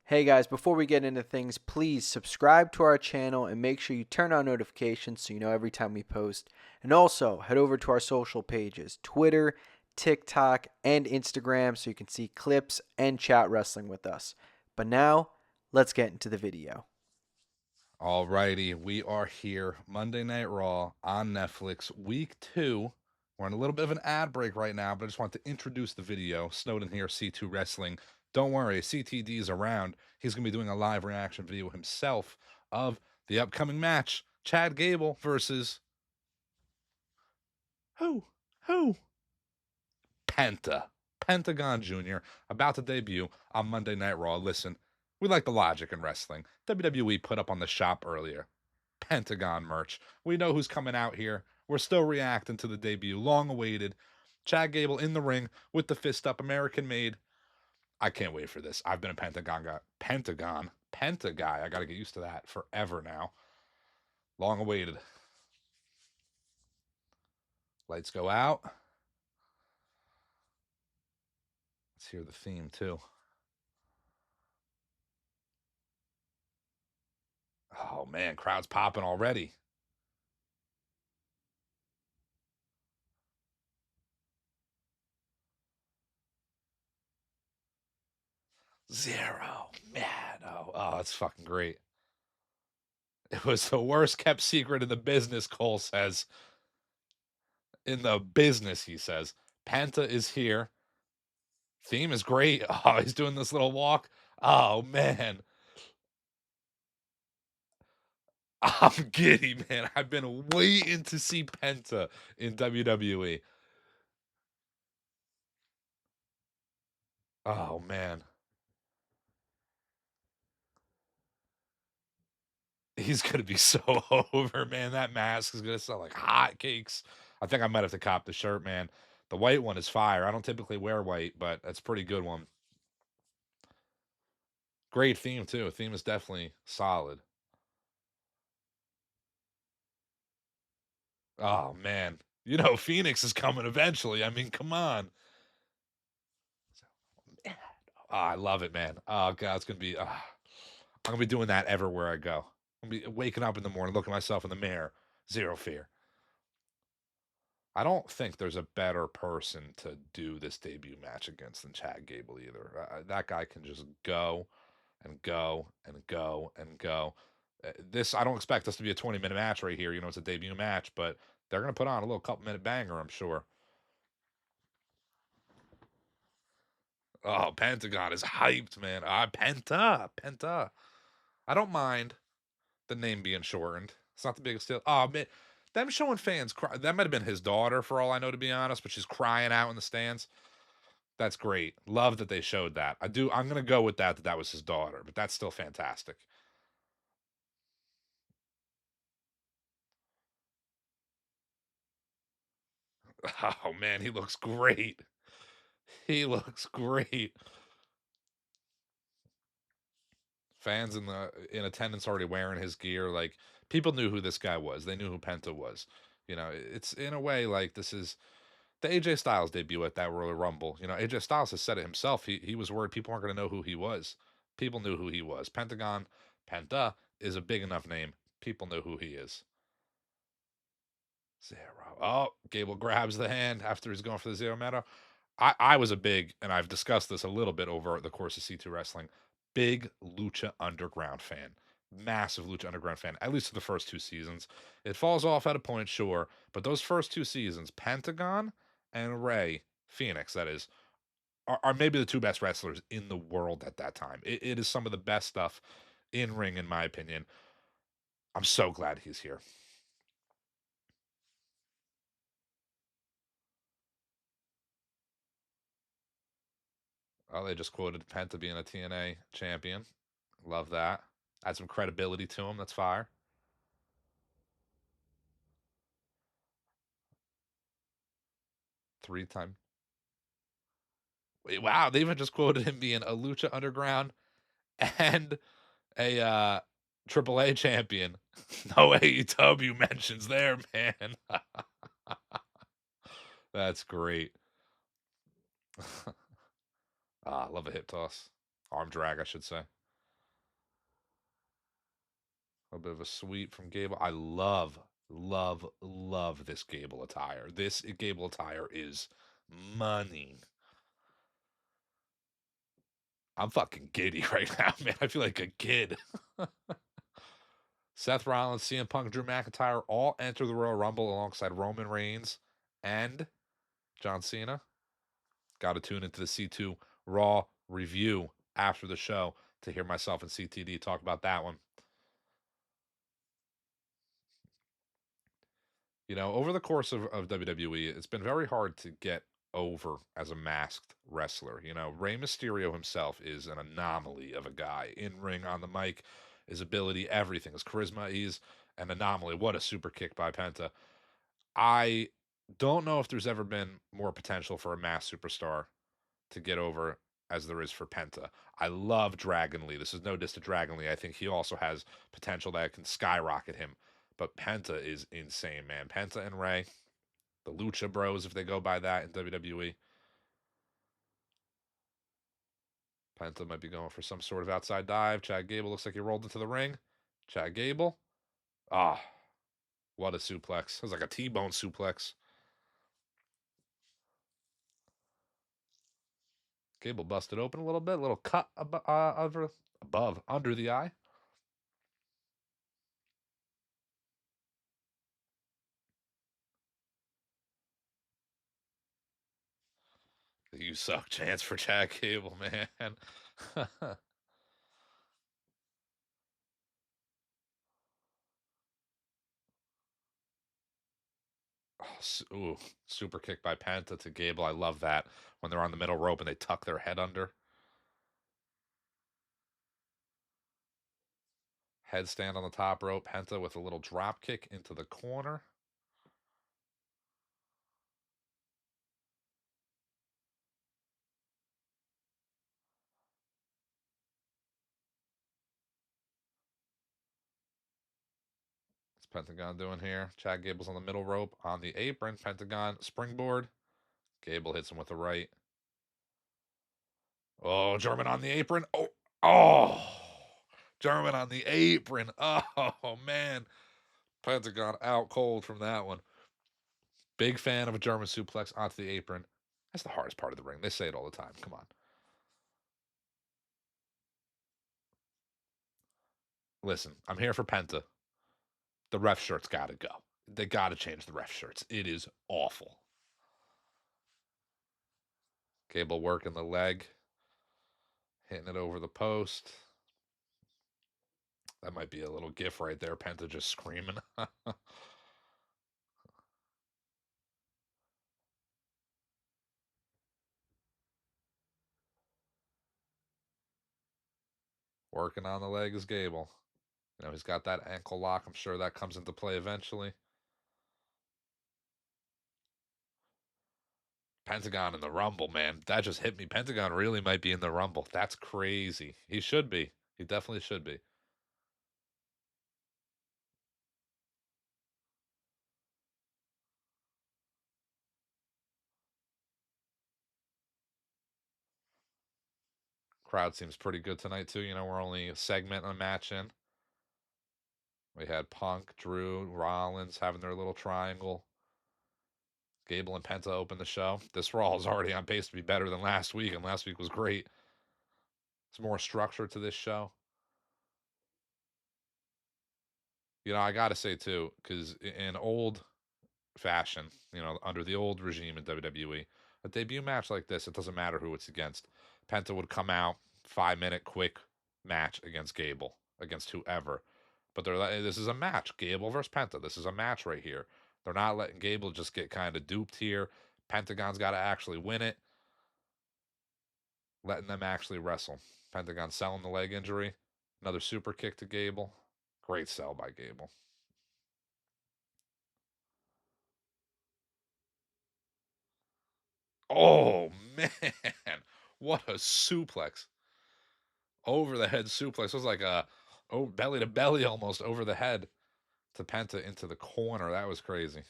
Hey guys, before we get into things, please subscribe to our channel and make sure you turn on notifications so you know every time we post. And also, head over to our social pages, Twitter, TikTok, and Instagram so you can see clips and chat wrestling with us. But now, let's get into the video. Alrighty, we are here. Monday Night Raw on Netflix, week 2. We're on a little bit of an ad break right now, but I just want to introduce the video. Snowden here, C2 Wrestling. Don't worry, CTD is around. He's going to be doing a live reaction video himself of the upcoming match. Chad Gable versus who? Who? Penta. Pentagon Jr. about to debut on Monday Night Raw. Listen, we like the logic in wrestling. WWE put up on the shop earlier. Pentagon merch. We know who's coming out here. We're still reacting to the debut. Long awaited. Chad Gable in the ring with the fist up, American made. I can't wait for this. I've been a Pentagon guy. Penta guy. I got to get used to that forever now. Long awaited. Lights go out. Let's hear the theme too. Oh man, crowd's popping already. Zero. Man. Oh, it's fucking great. It was the worst kept secret in the business, Cole says. In the business, he says. Penta is here. Theme is great. Oh, he's doing this little walk. Oh, man. I'm giddy, man. I've been waiting to see Penta in WWE. Oh, man. He's going to be so over, man. That mask is going to sell like hotcakes. I think I might have to cop the shirt, man. The white one is fire. I don't typically wear white, but that's a pretty good one. Great theme, too. Theme is definitely solid. Oh, man. You know, Phoenix is coming eventually. I mean, come on. Oh, I love it, man. Oh, God, it's going to be. I'm going to be doing that everywhere I go. I'm going to be waking up in the morning, looking at myself in the mirror. Zero fear. I don't think there's a better person to do this debut match against than Chad Gable either. That guy can just go and go and go and go. This I don't expect this to be a 20-minute match right here. You know, it's a debut match, but they're gonna put on a little couple-minute banger, I'm sure. Oh, Pentagon is hyped, man. Penta. I don't mind the name being shortened. It's not the biggest deal. Oh man, them showing fans cry. That might have been his daughter, for all I know, to be honest. But she's crying out in the stands. That's great. Love that they showed that. I do. I'm gonna go with that. That was his daughter, but that's still fantastic. Oh man, he looks great. He looks great. Fans in attendance already wearing his gear. Like people knew who this guy was. They knew who Penta was. You know, it's in a way like this is the AJ Styles debut at that Royal Rumble. You know, AJ Styles has said it himself. He was worried people aren't going to know who he was. People knew who he was. Penta is a big enough name. People know who he is. Zero. Oh, Gable grabs the hand after he's going for the zero meta. I was a big, and I've discussed this a little bit over the course of C2 Wrestling, big Lucha Underground fan. Massive Lucha Underground fan, at least for the first 2 seasons. It falls off at a point, sure, but those first 2 seasons, Pentagon and Ray, Phoenix, that is, are maybe the two best wrestlers in the world at that time. It is some of the best stuff in ring, in my opinion. I'm so glad he's here. Oh, they just quoted Penta being a TNA champion. Love that. Add some credibility to him. That's fire. 3 time. Wait, wow, they even just quoted him being a Lucha Underground and a AAA champion. No AEW mentions there, man. That's great. I love a hip toss. Arm drag, I should say. A bit of a sweep from Gable. I love, love, love this Gable attire. This Gable attire is money. I'm fucking giddy right now, man. I feel like a kid. Seth Rollins, CM Punk, Drew McIntyre all enter the Royal Rumble alongside Roman Reigns and John Cena. Got to tune into the C2 Raw review after the show to hear myself and CTD talk about that one. Over the course of WWE, it's been very hard to get over as a masked wrestler. Rey Mysterio himself is an anomaly of a guy. In ring, on the mic, his ability, everything, his charisma, he's an anomaly. What a super kick by Penta. I don't know if there's ever been more potential for a mass superstar to get over as there is for Penta. I love Dragon Lee. This is no diss to Dragon Lee. I think he also has potential that can skyrocket him. But Penta is insane, man. Penta and Ray, the Lucha Bros, if they go by that in WWE. Penta might be going for some sort of outside dive. Chad Gable looks like he rolled into the ring. Chad Gable. Ah, what a suplex. It was like a T-bone suplex. Gable busted open a little bit. A little cut above, under the eye. You suck chance for Chad Gable, man. Ooh, super kick by Penta to Gable. I love that when they're on the middle rope and they tuck their head under. Headstand on the top rope. Penta with a little drop kick into the corner. What's Pentagon doing here? Chad Gable's on the middle rope on the apron. Pentagon springboard. Gable hits him with the right. Oh, German on the apron. Oh, German on the apron. Oh, man. Pentagon out cold from that one. Big fan of a German suplex onto the apron. That's the hardest part of the ring. They say it all the time. Come on. Listen, I'm here for Penta. The ref shirt's got to go. They got to change the ref shirts. It is awful. Gable working the leg, hitting it over the post. That might be a little gif right there. Penta just screaming. Working on the leg is Gable. He's got that ankle lock. I'm sure that comes into play eventually. Pentagon in the Rumble, man. That just hit me. Pentagon really might be in the Rumble. That's crazy. He should be. He definitely should be. Crowd seems pretty good tonight, too. We're only a segment and a match in. We had Punk, Drew, Rollins having their little triangle. Gable and Penta open the show. This Raw is already on pace to be better than last week, and last week was great. There's more structure to this show. I got to say, too, because in old fashion, under the old regime in WWE, a debut match like this, it doesn't matter who it's against. Penta would come out, 5-minute quick match against Gable, against whoever. But they're like, this is a match, Gable versus Penta. This is a match right here. They're not letting Gable just get kind of duped here. Pentagon's got to actually win it, letting them actually wrestle. Pentagon selling the leg injury. Another super kick to Gable. Great sell by Gable. Oh, man. What a suplex. Over the head suplex. It was like a belly to belly almost over the head to Penta into the corner. That was crazy.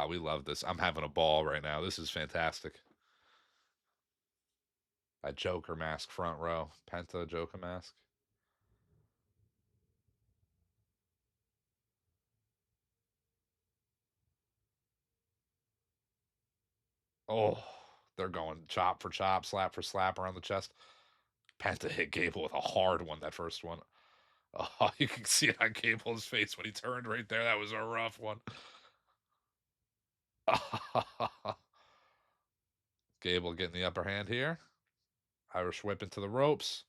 We love this. I'm having a ball right now. This is fantastic. That Joker mask front row. Penta Joker mask. Oh, they're going chop for chop, slap for slap around the chest. Penta hit Gable with a hard one, that first one. Oh, you can see it on Gable's face when he turned right there. That was a rough one. Gable getting the upper hand here. Irish whip into the ropes.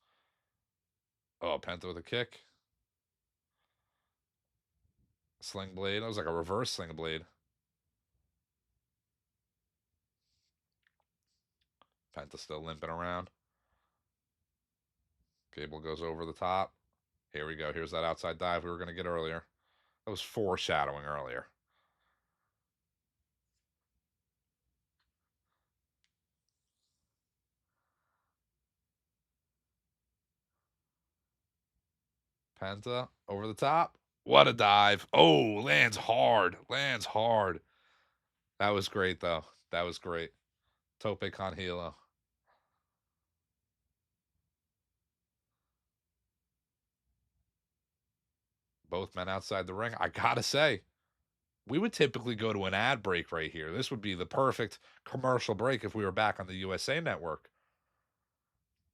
Oh, Penta with a kick. Sling blade. That was like a reverse sling blade. Penta still limping around. Gable goes over the top. Here we go. Here's that outside dive we were going to get earlier. That was foreshadowing earlier. Penta over the top. What a dive. Oh, lands hard. Lands hard. That was great, though. That was great. Tope con hilo. Both men outside the ring. I gotta say, we would typically go to an ad break right here. This would be the perfect commercial break if we were back on the USA Network.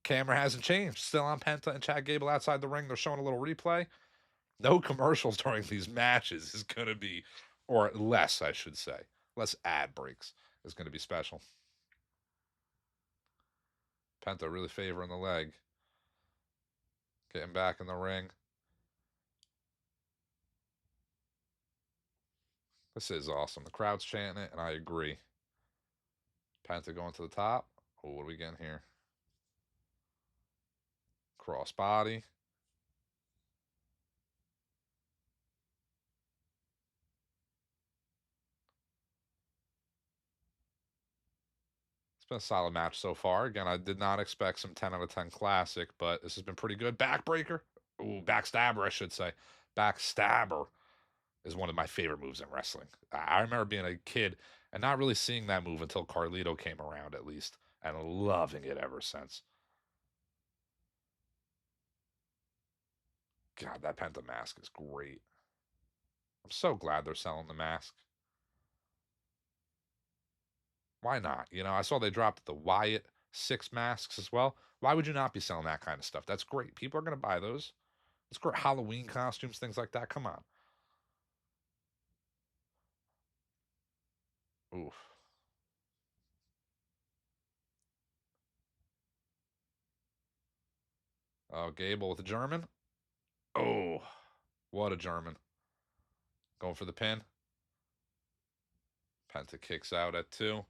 Camera hasn't changed. Still on Penta and Chad Gable outside the ring. They're showing a little replay. No commercials during these matches is going to be, or less, I should say, less ad breaks is going to be special. Penta really favoring the leg. Getting back in the ring. This is awesome. The crowd's chanting it, and I agree. Penta going to the top. Oh, what are we getting here? Cross body. It's been a solid match so far. Again, I did not expect some 10 out of 10 classic, but this has been pretty good. Backbreaker. Ooh, backstabber, I should say. Backstabber is one of my favorite moves in wrestling. I remember being a kid and not really seeing that move until Carlito came around, at least, and loving it ever since. God, that Penta mask is great. I'm so glad they're selling the mask. Why not? You know, I saw they dropped the Wyatt 6 masks as well. Why would you not be selling that kind of stuff? That's great. People are going to buy those. It's great. Halloween costumes, things like that. Come on. Oof. Oh, Gable with a German. Oh, what a German. Going for the pin. Penta kicks out at 2.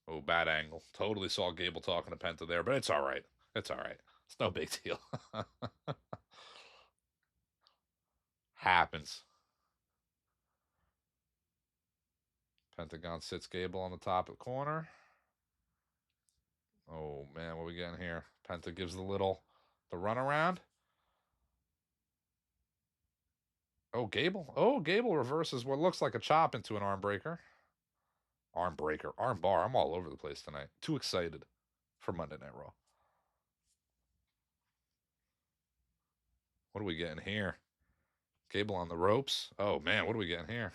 Oh, bad angle. Totally saw Gable talking to Penta there, but it's all right. It's all right. It's no big deal. Happens. Pentagon sits Gable on the top of the corner. Oh, man, what are we getting here? Penta gives the runaround. Oh, Gable. Oh, Gable reverses what looks like a chop into an arm breaker. Arm breaker. Arm bar. I'm all over the place tonight. Too excited for Monday Night Raw. What are we getting here? Gable on the ropes. Oh, man, what are we getting here?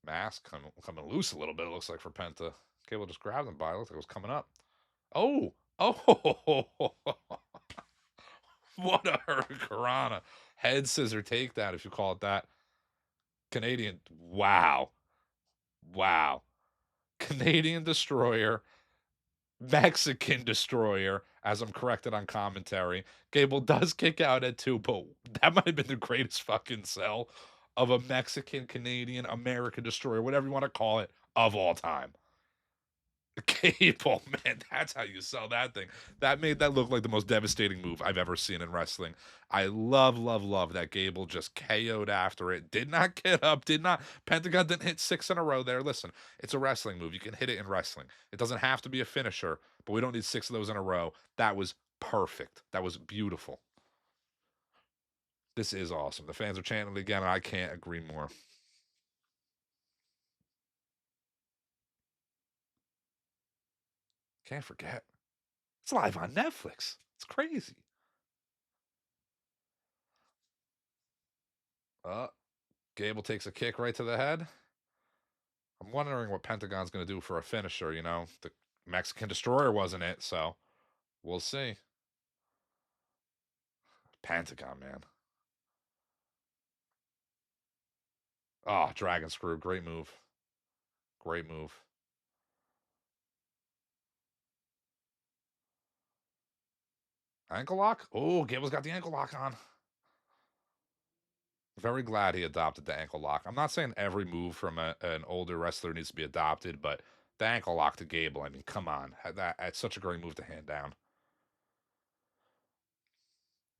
Mask coming loose a little bit, it looks like, for Penta. Gable just grabbed him by it. Looks like it was coming up. Oh! Oh! What a hurricanrana. Head scissor takedown, if you call it that. Canadian. Wow. Wow. Canadian destroyer. Mexican destroyer, as I'm corrected on commentary. Gable does kick out at 2, but that might have been the greatest fucking sell of a Mexican, Canadian, American destroyer, whatever you want to call it, of all time. Gable, man, that's how you sell that thing. That made that look like the most devastating move I've ever seen in wrestling. I love, love, love that Gable just KO'd after it. Did not get up, did not. Pentagon didn't hit 6 in a row there. Listen, it's a wrestling move. You can hit it in wrestling. It doesn't have to be a finisher, but we don't need 6 of those in a row. That was perfect. That was beautiful. This is awesome. The fans are chanting it again, and I can't agree more. Can't forget. It's live on Netflix. It's crazy. Uh, Gable takes a kick right to the head. I'm wondering what Pentagon's going to do for a finisher. The Mexican Destroyer wasn't it, so we'll see. Pentagon, man. Oh, Dragon Screw. Great move. Great move. Ankle lock? Oh, Gable's got the ankle lock on. Very glad he adopted the ankle lock. I'm not saying every move from an older wrestler needs to be adopted, but the ankle lock to Gable, I mean, come on. That's such a great move to hand down.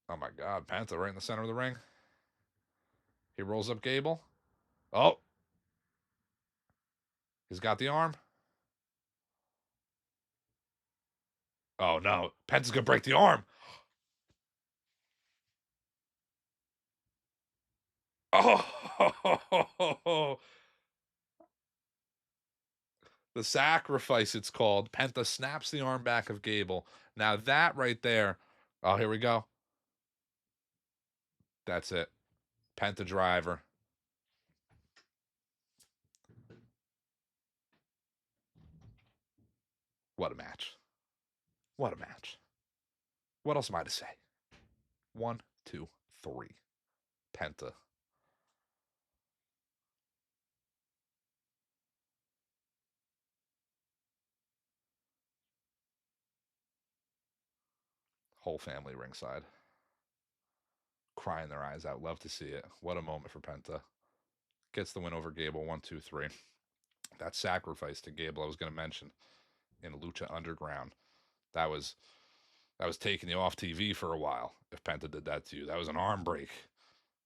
Oh my God, Penta right in the center of the ring. He rolls up Gable. Oh, he's got the arm. Oh no, Penta's gonna break the arm. Oh, the sacrifice it's called. Penta snaps the arm back of Gable. Now that right there. Oh, here we go. That's it. Penta driver. What a match. What a match. What else am I to say? 1, 2, 3. Penta. Whole family ringside. Crying their eyes out. Love to see it. What a moment for Penta. Gets the win over Gable. 1, 2, 3. That sacrifice to Gable I was going to mention in Lucha Underground. That was taking you off TV for a while. If Penta did that to you, that was an arm break.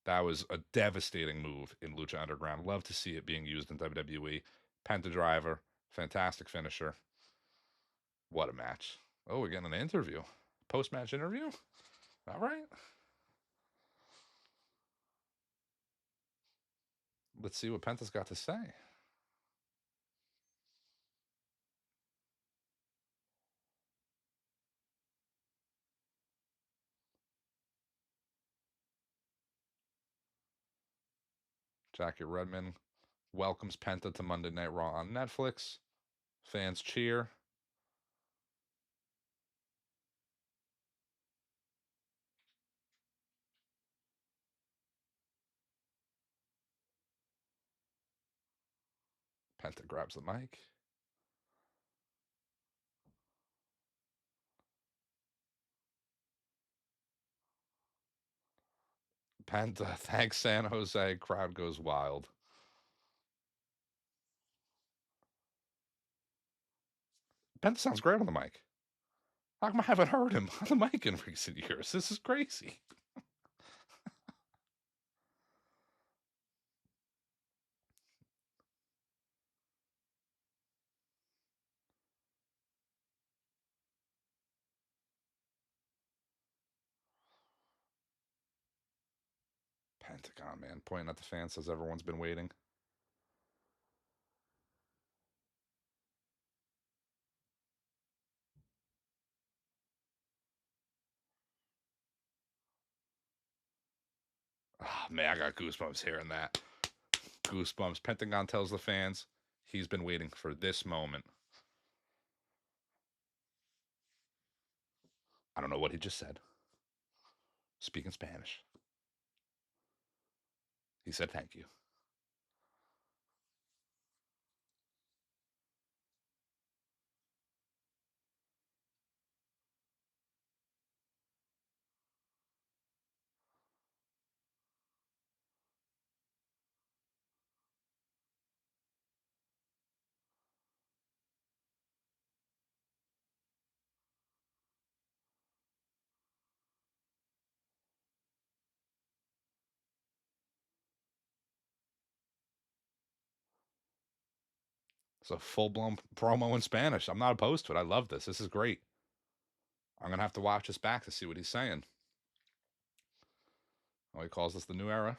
That was a devastating move in Lucha Underground. Love to see it being used in WWE. Penta driver, fantastic finisher. What a match. Oh, we're getting an interview. Post match interview? All right. Let's see what Penta's got to say. Jackie Redmond welcomes Penta to Monday Night Raw on Netflix. Fans cheer. Penta grabs the mic. Penta thanks San Jose. Crowd goes wild. Penta sounds great on the mic. How come I haven't heard him on the mic in recent years? This is crazy. Pentagon, man, pointing at the fans says everyone's been waiting. Oh, man, I got goosebumps hearing that. Goosebumps. Pentagon tells the fans he's been waiting for this moment. I don't know what he just said. Speaking Spanish. He said thank you. It's a full blown promo in Spanish. I'm not opposed to it. I love this. This is great. I'm going to have to watch this back to see what he's saying. Oh, he calls this the new era.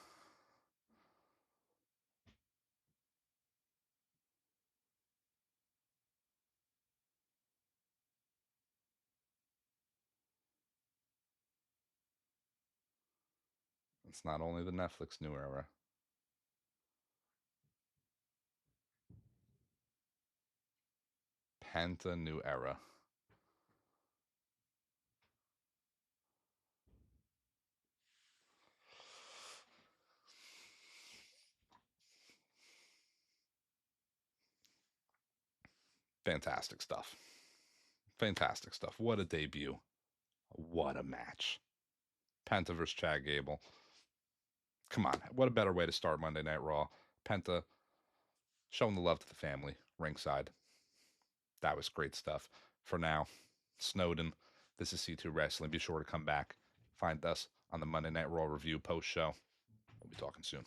It's not only the Netflix new era. Penta new era. Fantastic stuff. Fantastic stuff. What a debut. What a match. Penta versus Chad Gable. Come on. What a better way to start Monday Night Raw. Penta showing the love to the family ringside. That was great stuff. For now, Snowden, this is C2 Wrestling. Be sure to come back. Find us on the Monday Night Raw review post show. We'll be talking soon.